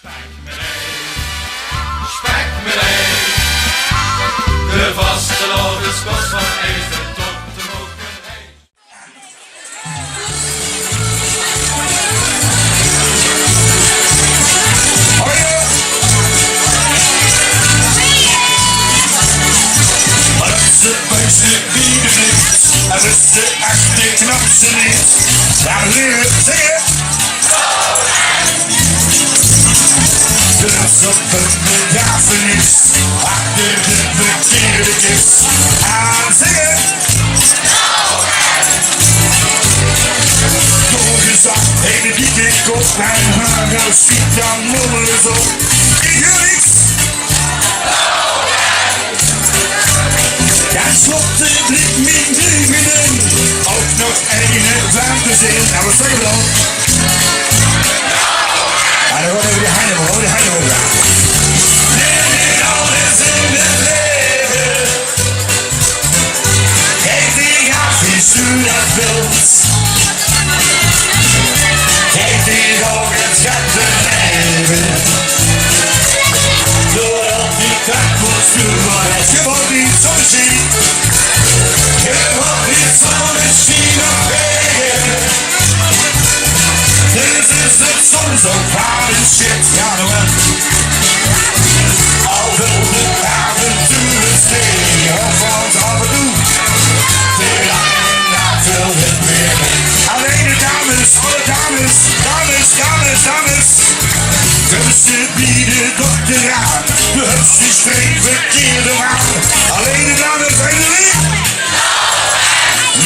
Spekmelee, de vastelovenskost van eten tot de mokerij. Maar als de buisje bieden ligt, en als de echte knapste niet, dan leer het zingen. Dus op een begrafenis, achter de verkeerde kist, aan zingen. Doorgezakt, hele dikke kop, en haar schiet dan mommelen zo. Ik wil niks. Ja, slopte blik min dringen, ook nog ene ruimtezin. Nou, wat zeggen we dan? Ja, dan horen we die handen op, die handen op. Nee, alles in het leven. Geef die af, wie u dat wilt. Geef die ook het schatte leven. Door al die kracht wordt stuurbaar. Gewoon niet zo zien. Gewoon niet zo misschien op wegen. Dit is het soms ook hard en shit. Ja, nou wel. Al wil de avonturen steken. Of wat af en toe. Dit aan veel het weer. Alleen de dames, alle dames, dames, dames, dames. Ze bieden dokter aan. De hups die streek verkeerde aan. Alleen de dames zijn er niet.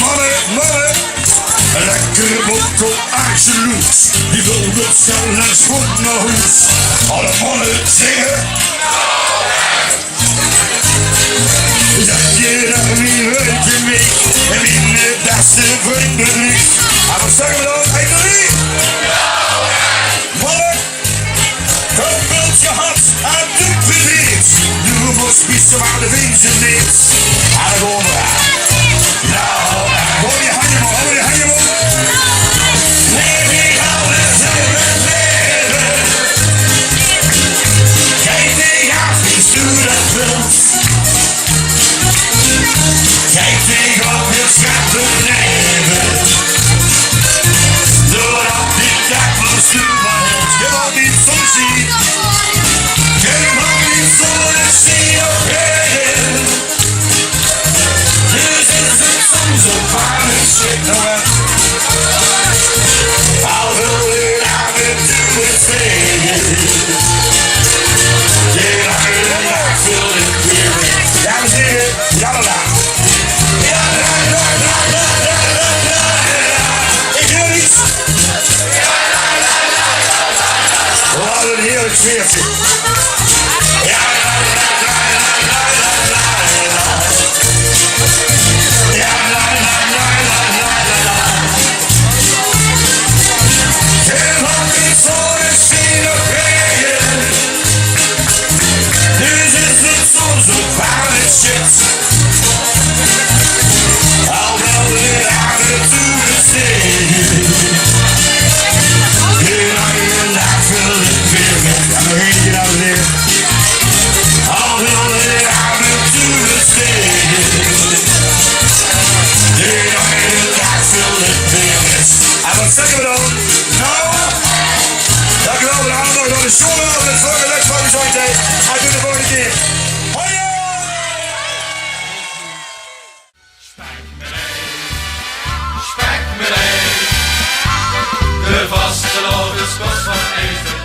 Mannen, mannen. Een lekkere bokkel absoluut. Die wil het zelf en schot naar huis. Alle mannen zingen. Dat je dan niet weet je mee. En binnen dat ze vrienden niet. En wat zeggen we dan? Eén drie. Mannen. Vervult je hart en doet verdriet. Nu moet spiezen waar de winsten niet. En dan komen we aan. Nou, gooi je handen op, gooi je handen op. Leef ik alles in het leven. Geef die af, wie u dat wilt. Geef die op je schatte leven. Door op die dak van stuurbaar. Je wordt niet soms zien. Je wordt niet zo'n zien op reden. Dus is het soms ook waar een shit nou echt. Al wil je aan het doen het spelen. Je lacht en lacht veel in het weer. Dames en heren, jalala. Ja, la, la, la, la, la, la, la, la. Ik wil niet. We hadden een heerlijk sfeertje. Ja, la, la, la, la, la, la, la, la. Ja, la, la, la, la, la, la, la. Het had niet zo'n steen op regen. Dus is het soms ook waar het shit. Al wel weer aan het doen het steken. Vandaag wil ik weer weg. Ja, nog eentje nou weer. Al wil ik aan het doen het steken. Vandaag wil ik weer weg. En wat zeggen we dan? Nou, dankjewel voor de aandacht. Door de jongen over het vorige les van de zoiets. En tot de volgende keer. Hoi! Spekmelee, de vastelovenskost van eten.